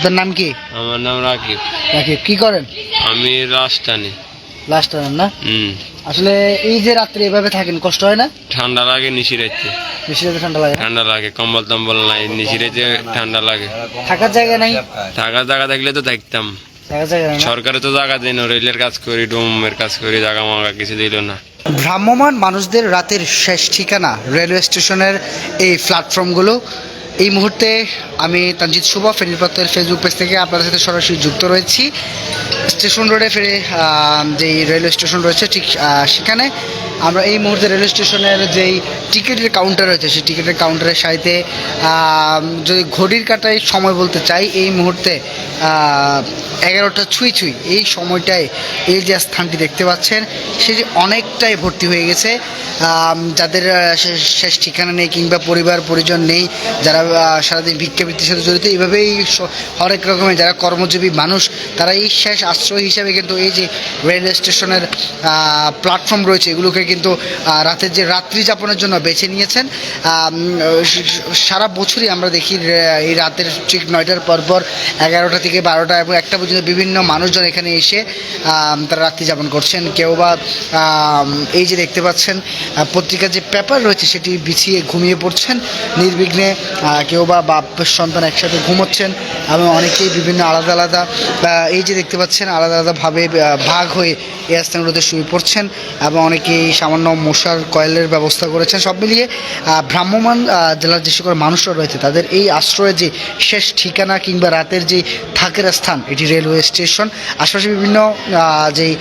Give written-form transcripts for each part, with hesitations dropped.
আপনার নাম কি? আমার নাম রাকিব। রাকিব, কি করেন? আমি লাস্ট টানি। লাস্ট টানেন না? আসলে এই যে রাত্রে এভাবে থাকেন, কষ্ট হয় না? ঠান্ডা লাগে নিশি রাইতে। বেশি রাতে ঠান্ডা লাগে না? ঠান্ডা লাগে, কম্বল টম্বল নাই, নিশি রাইতে ঠান্ডা লাগে। থাকার জায়গা নাই? থাকার জায়গা থাকলে তো থাকতাম। থাকার জায়গা নাই না? সরকারে তো জায়গা দেয় না, রেলের কাজ করি, ডোমের কাজ করি, জায়গা মাগা কিছু দিল না। ভ্রাম্যমাণ মানুষদের রাতের শেষ ঠিকানা রেলওয়ে স্টেশনের এই প্ল্যাটফর্মগুলো। এই মুহূর্তে আমি তানজিদ শুভ ফেরিপথের ফেসবুক পেজ থেকে আপনাদের সাথে সরাসরি যুক্ত রয়েছি। স্টেশন রোডে ফেরে যেই রেলওয়ে স্টেশন রয়েছে ঠিক সেখানে আমরা এই মুহূর্তে রেলওয়ে স্টেশনের যেই টিকিটের কাউন্টার রয়েছে সেই টিকিটের কাউন্টারের সাথে যদি ঘড়ির কাঁটায় সময় বলতে চাই, এই মুহূর্তে 11টা ছুঁই ছুঁই এই সময়টায় এই যে স্থানটি দেখতে পাচ্ছেন সেটি অনেকটাই ভর্তি হয়ে গেছে। যাদের শেষ ঠিকানা নেই কিংবা পরিবার পরিজন নেই, যারা সারাদিন ভিক্ষাবৃত্তির সাথে জড়িত, এইভাবেই হরেক রকমের যারা কর্মজীবী মানুষ, তারা এই শেষ আশ্রয় হিসাবে কিন্তু এই যে রেলওয়ে স্টেশনের প্ল্যাটফর্ম রয়েছে এগুলোকে কিন্তু রাতের যে রাত্রি যাপনের জন্য বেছে নিয়েছেন। সারা বছরই আমরা দেখি এই রাতের ঠিক 9টার পরপর 11টা থেকে 12টা এবং 1টা পর্যন্ত বিভিন্ন মানুষজন এখানে এসে তারা রাত্রি যাপন করছেন। কেউ বা এই যে দেখতে পাচ্ছেন পত্রিকার যে পেপার রয়েছে সেটি বিছিয়ে ঘুমিয়ে পড়ছেন নির্বিঘ্নে, কেউ বা বাপ সন্তান একসাথে ঘুমোচ্ছেন এবং অনেকেই বিভিন্ন আলাদা আলাদা এই যে দেখতে পাচ্ছেন আলাদা আলাদাভাবে ভাগ হয়ে এই স্থানগুলোতে শুয়ে পড়ছেন এবং অনেকেই সামান্য মশার কয়েলের ব্যবস্থা করেছেন। সব মিলিয়ে ভ্রাম্যমাণ জেলার যে সকল মানুষরা রয়েছে তাদের এই আশ্রয়ে যে শেষ ঠিকানা কিংবা রাতের যে থাকের স্থান এটি রেলওয়ে স্টেশন। আশপাশে বিভিন্ন যেই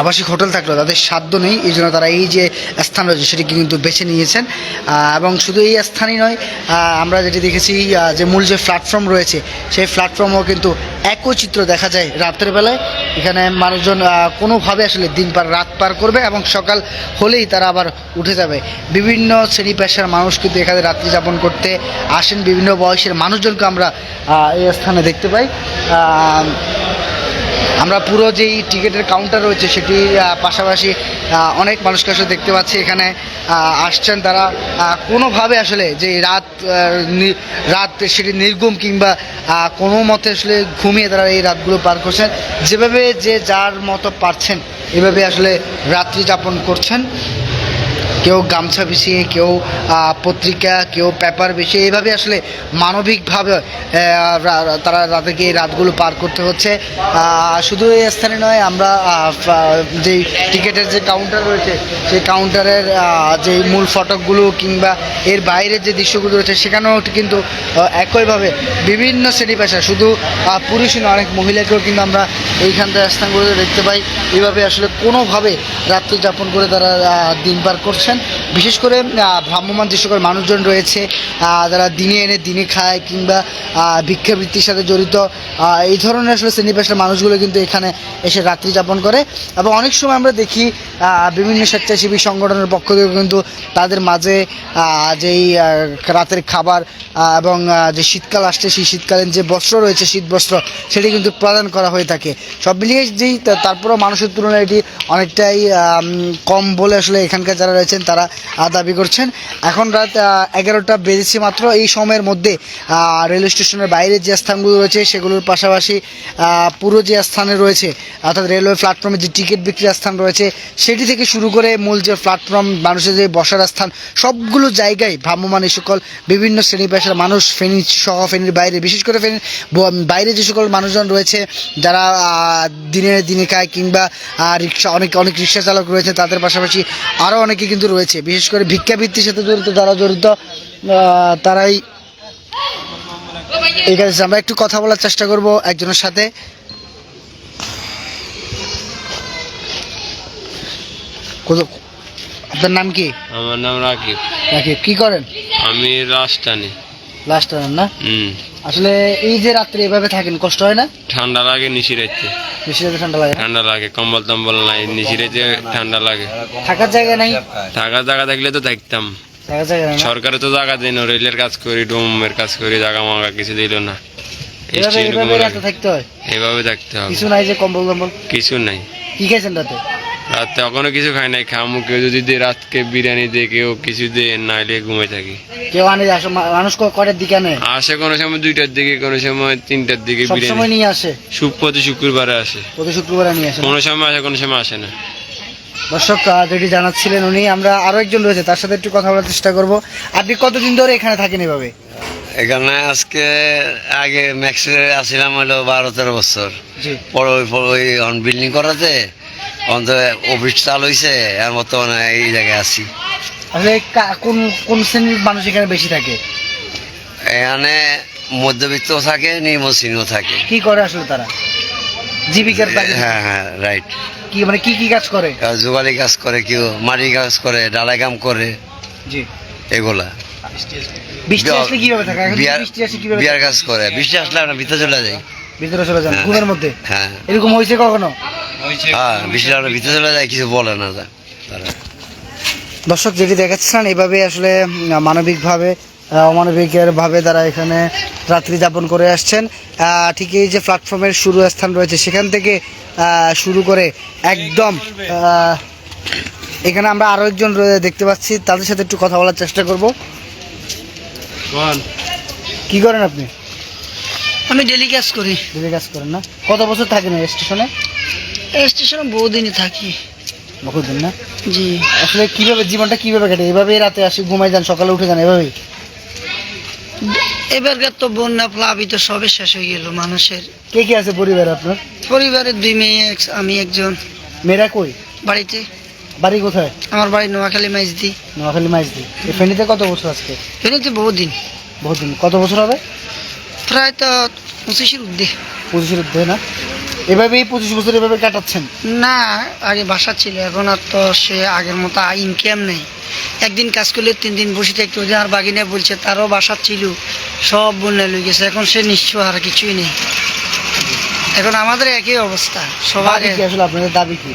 আবাসিক হোটেল থাকলেও তাদের সাধ্য নেই, এই জন্য তারা এই যে স্থান রয়েছে সেটিকে কিন্তু বেছে নিয়েছেন। এবং শুধু এই স্থানই নয়, আমরা যেটি দেখেছি যে মূল যে প্ল্যাটফর্ম রয়েছে সেই প্ল্যাটফর্মও কিন্তু একই চিত্র দেখা যায় রাতের বেলায়। এখানে মানুষজন কোনোভাবে আসলে দিন পার রাত পার করবে এবং সকাল হলেই তারা আবার উঠে যাবে। বিভিন্ন শ্রেণী পেশার মানুষ কিন্তু এখানে রাত্রি যাপন করতে আসেন, বিভিন্ন বয়সের মানুষজনকে আমরা এই স্থানে দেখতে পাই। আমরা পুরো যেই টিকিটের কাউন্টার রয়েছে সেটির পাশাপাশি অনেক মানুষকে আসলে দেখতে পাচ্ছি এখানে আসছেন। তারা কোনোভাবে আসলে যে রাত সেটি নির্ঘুম কিংবা কোনো মতে আসলে ঘুমিয়ে তারা এই রাতগুলো পার করছেন। যেভাবে যে যার মতো পারছেন এভাবে আসলে রাত্রি যাপন করছেন। কেউ গামছা বিছিয়ে, কেউ পত্রিকা, কেউ পেপার বিছিয়ে, এইভাবে আসলে মানবিকভাবে তারা তাদেরকে এই রাতগুলো পার করতে হচ্ছে। শুধু এই স্থানে নয়, আমরা যেই টিকিটের যে কাউন্টার রয়েছে সেই কাউন্টারের যে মূল ফটকগুলো কিংবা এর বাইরের যে দৃশ্যগুলো রয়েছে সেখানেও কিন্তু একইভাবে বিভিন্ন শ্রেণী পেশা, শুধু পুরুষই নয় অনেক মহিলাকেও কিন্তু আমরা এইখানকার স্থানগুলোতে দেখতে পাই। এইভাবে আসলে কোনোভাবে রাত্রি যাপন করে তারা দিন পার করছেন। বিশেষ করে ভ্রাম্যমাণ যে সকল মানুষজন রয়েছে যারা দিনে এনে দিনে খায় কিংবা ভিক্ষাবৃত্তির সাথে জড়িত, এই ধরনের আসলে শ্রেণী পেশার মানুষগুলো কিন্তু এখানে এসে রাত্রি যাপন করে। এবং অনেক সময় আমরা দেখি বিভিন্ন স্বেচ্ছাসেবী সংগঠনের পক্ষ থেকে কিন্তু তাদের মাঝে যেই রাতের খাবার এবং যে শীতকাল আসছে সেই শীতকালীন যে বস্ত্র রয়েছে শীত বস্ত্র সেটি কিন্তু প্রদান করা হয়ে থাকে। সব মিলিয়ে যেই তারপরেও মানুষের তুলনায় এটি অনেকটাই কম বলে আসলে এখানকার যারা রয়েছেন তারা দাবি করছেন। এখন রাত 11টা বেজেছে মাত্র। এই সময়ের মধ্যে রেলওয়ে স্টেশনের বাইরে যে স্থানগুলো রয়েছে সেগুলোর পাশাপাশি পুরো যে স্থানে রয়েছে অর্থাৎ রেলওয়ে প্ল্যাটফর্মে যে টিকিট বিক্রির স্থান রয়েছে সেটি থেকে শুরু করে মূল যে প্ল্যাটফর্ম, মানুষের যে বসার স্থান, সবগুলো জায়গায় ভ্রাম্যমাণ এই সকল বিভিন্ন শ্রেণী পেশার মানুষ, ফেনী সহ ফেনীর বাইরে, বিশেষ করে ফেনীর বাইরে যে সকল মানুষজন রয়েছে যারা দিনে দিনে খায় কিংবা রিক্সা, অনেক রিক্সা চালক রয়েছে, তাদের পাশাপাশি আরও অনেকে কিন্তু রয়েছে বিশেষ করে ভিক্ষাবৃত্তির সাথে জড়িত, যারা জড়িত তারাই এই কাজে। আমরা একটু কথা বলার চেষ্টা করব একজনের সাথে। আপনার নাম কি? আমার নাম রাকিব। রাকিব, কি করেন? আমি লাস্ট টানি। লাস্ট টানেন না? আসলে এই যে রাত্রে এভাবে থাকেন, কষ্ট হয় না? ঠান্ডা লাগে নিশি রাইতে। বেশি রাতে ঠান্ডা লাগে? ঠান্ডা লাগে, কম্বল টম্বল নাই, নিশি রাইতে ঠান্ডা লাগে। থাকার জায়গা নাই? থাকার জায়গা থাকলে তো থাকতাম। থাকার জায়গা নাই? সরকারে তো জায়গা দেয় না, রেলের কাজ করি, ডোমের কাজ করি, জায়গা মাগা কিছু দিল না। এভাবে রাতে থাকতে হয়? এভাবে থাকতে হবে। কিছু নাই যে কম্বল টম্বল? কিছু নাই। কি খাইছেন রাতে? রাতে এখনো কিছু খাই নাই, খামু কেউ যদি দে রাতকে বিরিয়ানি দে, কেউ কিছু দে, নাইলে ঘুমাই থাকি। কেউ আনে আসে, মানুষ কয়টার দিকে আনে? আসে কোনো সময় 2টার দিকে, কোনো সময় 3টার দিকে সব সময় বিরিয়ানি। নিয়ে আসে? প্রতি শুক্রবারে আসে, প্রতি শুক্রবারে নিয়ে আসে। কোনো সময় আসে কোনো সময় আসে না। দর্শক যেটি জানাচ্ছিলেন উনি, আমরা আরো একজন রয়েছে তার সাথে একটু কথা বলার চেষ্টা করব। আপনি কতদিন ধরে এখানে থাকেন এভাবে? এখানে আজকে আগে ম্যাক্সিমে আসছিলাম হলো 12-13 বছর। জি। পরে ওই বিল্ডিং করাতে অন্তত অফিস চালু হয়েছে, আর বর্তমানে এই জায়গায় আছি। আসলে কোন কোন শ্রেণীর মানুষ এখানে বেশি থাকে? এখানে মধ্যবিত্তও থাকে, নিম্ন শ্রেণীও থাকে। কি করে আসলে তারা জীবিকার তাগিদে? হ্যাঁ হ্যাঁ, রাইট। কি মানে কি কি কাজ করে? জোগালি কাজ করে, কেউ মাটি কাজ করে, ডালাই কাম করে, জি। এগুলা। বৃষ্টি আসলে কিভাবে থাকে? এখন বিয়ার বৃষ্টি আসলে কিভাবে বিয়ার থাকে? কাজ করে, বৃষ্টি আসলে আমরা ভিতরে চলে যাই। ভিতরে চলে যান হ্যাঁ, ঘুমের মধ্যে? হ্যাঁ এরকম হয়েছে কখনো? হ্যাঁ, বৃষ্টি আমরা ভিতরে চলে যাই, কিছু বলে না তারা। দর্শক যেটি দেখাচ্ছিলেন এইভাবে আসলে মানবিকভাবে অমানবিকের ভাবে তারা এখানে রাত্রি যাপন করে আসছেন। ঠিক এই যে প্ল্যাটফর্মের শুরু স্থান রয়েছে সেখান থেকে শুরু করে একদম এখানে আমরা আরও একজন দেখতে পাচ্ছি, তাদের সাথে একটু কথা বলার চেষ্টা করব। কি করেন আপনি? আমি ডেলি কাজ করি। ডেলি কাজ করেন না? কত বছর থাকেন এই স্টেশনে? এই স্টেশনে বহুদিনই থাকি। বহুদিন না? জি। আসলে কিভাবে জীবনটা কিভাবে কাটে? এভাবেই রাতে আসি, ঘুমাই যান, সকালে উঠে যান, এভাবেই? এবারকার তো বন্যা প্লাবিত সবে শেষ হয়ে গেল মানুষের। কে কে আছে পরিবারে আপনার? পরিবারের 2 মেয়ে, আমি একজন। মেয়েরা কই? বাড়িতে। বাড়ি কোথায়? আমার বাড়ি নোয়াখালী মাইজদি। নোয়াখালী মাইজদি। এই ফেনীতে কত বছর আজকে? ফেনীতে বহুদিন, বহুদিন। কত বছর হবে? প্রায় তো 25-এর ঊর্ধ্বে। 25-এর ঊর্ধ্বে না? এভাবেই 25 বছর এভাবে কাটাচ্ছেন? না, আগে বাসা ছিল, এখন আর তো সে আগের মতো ইনকাম নেই। একদিন কাজ করলে 3 দিন বসে থাকতে হচ্ছে। আর বাগিনা বলছে তারও বাসা ছিল, সব বন্যা লয়ে গেছে, এখন সে নিশ্চয় আর কিছুই নেই। এখন আমাদের একই অবস্থা সবার। দাবি কি আসলে আপনাদের দাবি কি?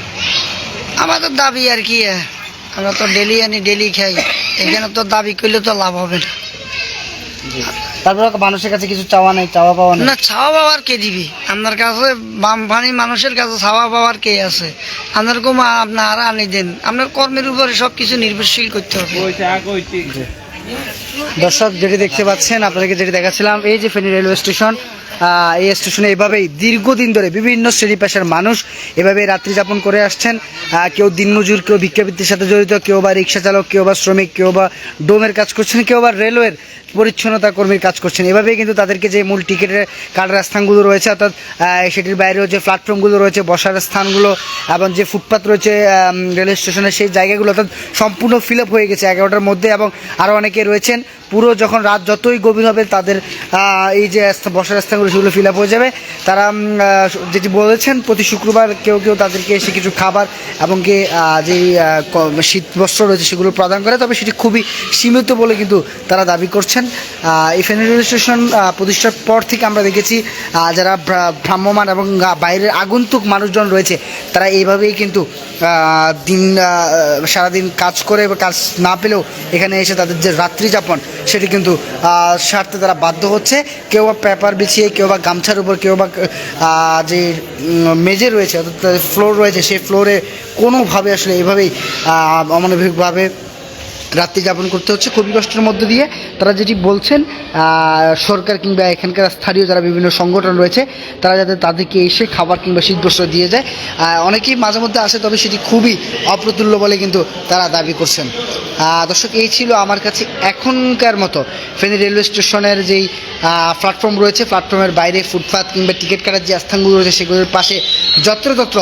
আমাদের দাবি আর কি, আমরা তো ডেলি আনি ডেলি খাই, এখানে তো দাবি করলে তো লাভ হবে না। তারপরে মানুষের কাছে কিছু চাওয়া নাই, চাওয়া পাওয়া নাই? না, ছাওয়া পাওয়ার কে দিবি? আপনার কাছে বামফানি মানুষের কাছে ছাওয়া পাওয়ার কে আছে? আপনার কম আপনার আনি দেন, আপনার কর্মের উপরে সব কিছু নির্ভরশীল করতে হবে। দর্শক যেটি দেখতে পাচ্ছেন, আপনাদেরকে যেটি দেখাচ্ছিলাম, এই যে ফেনী রেলওয়ে স্টেশন, এই স্টেশনে এভাবেই দীর্ঘদিন ধরে বিভিন্ন শ্রেণী পেশার মানুষ এভাবে রাত্রি যাপন করে আসছেন। কেউ দিনমজুর, কেউ ভিক্ষাবৃত্তির সাথে জড়িত, কেউ বা রিক্সা চালক, কেউ বা শ্রমিক, কেউ বা ডোমের কাজ করছেন, কেউ বা রেলওয়ের পরিচ্ছন্নতা কর্মীর কাজ করছেন। এভাবেই কিন্তু তাদেরকে যে মূল টিকিটের কাটার স্থানগুলো রয়েছে, অর্থাৎ সেটির বাইরেও যে প্ল্যাটফর্মগুলো রয়েছে, বসার স্থানগুলো এবং যে ফুটপাত রয়েছে রেলওয়ে স্টেশনের, সেই জায়গাগুলো অর্থাৎ সম্পূর্ণ ফিল আপ হয়ে গেছে 11টার মধ্যে। এবং আরও অনেকে রয়েছেন, পুরো যখন রাত যতই গভীর হবে তাদের এই যে বসার স্থানগুলো সেগুলো ফিল আপ হয়ে যাবে। তারা যেটি বলেছেন, প্রতি শুক্রবার কেউ কেউ তাদেরকে এসে কিছু খাবার এবং কি যেই শীত বস্ত্র রয়েছে সেগুলো প্রদান করে, তবে সেটি খুবই সীমিত বলে কিন্তু তারা দাবি করছেন। এই ফেনী রেল স্টেশন প্রতিষ্ঠার পর থেকে আমরা দেখেছি যারা ভ্রাম্যমাণ এবং বাইরের আগন্তুক মানুষজন রয়েছে তারা এইভাবেই কিন্তু সারাদিন কাজ করে বা কাজ না পেলেও এখানে এসে তাদের যে রাত্রি যাপন সেটি কিন্তু সারতে তারা বাধ্য হচ্ছে। কেউ বা পেপার বিছিয়ে, কেউ বা গামছার উপর, কেউ বা যে মেঝে রয়েছে অর্থাৎ ফ্লোর রয়েছে সেই ফ্লোরে কোনোভাবে আসলে এইভাবেই অমানবিকভাবে রাত্রি যাপন করতে হচ্ছে খুবই কষ্টের মধ্যে দিয়ে। তারা যেটি বলছেন, সরকার কিংবা এখানকার স্থানীয় যারা বিভিন্ন সংগঠন রয়েছে তারা যাতে তাদেরকে এসে খাবার কিংবা শীতবস্ত্র দিয়ে যায়। অনেকেই মাঝে মধ্যে আসে, তবে সেটি খুবই অপ্রতুল্য বলে কিন্তু তারা দাবি করছেন। দর্শক, এই ছিল আমার কাছে এখনকার মতো ফেনী রেলওয়ে স্টেশনের যেই প্ল্যাটফর্ম রয়েছে, প্ল্যাটফর্মের বাইরে ফুটপাত কিংবা টিকিট কাটার যে স্থানগুলো রয়েছে সেগুলোর পাশে যত্রতত্র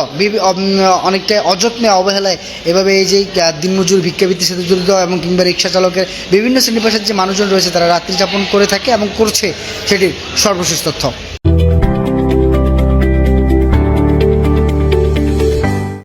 অনেকটা অযত্নে অবহেলায় এভাবে এই যে দিনমজুর, ভিক্ষাবৃত্তির সাথে জড়িত এবং কিংবা রিক্সা চালকের বিভিন্ন শ্রেণী পেশার যে মানুষজন রয়েছে তারা রাত্রি যাপন করে থাকে এবং করছে, সেটির সর্বশেষ তথ্য।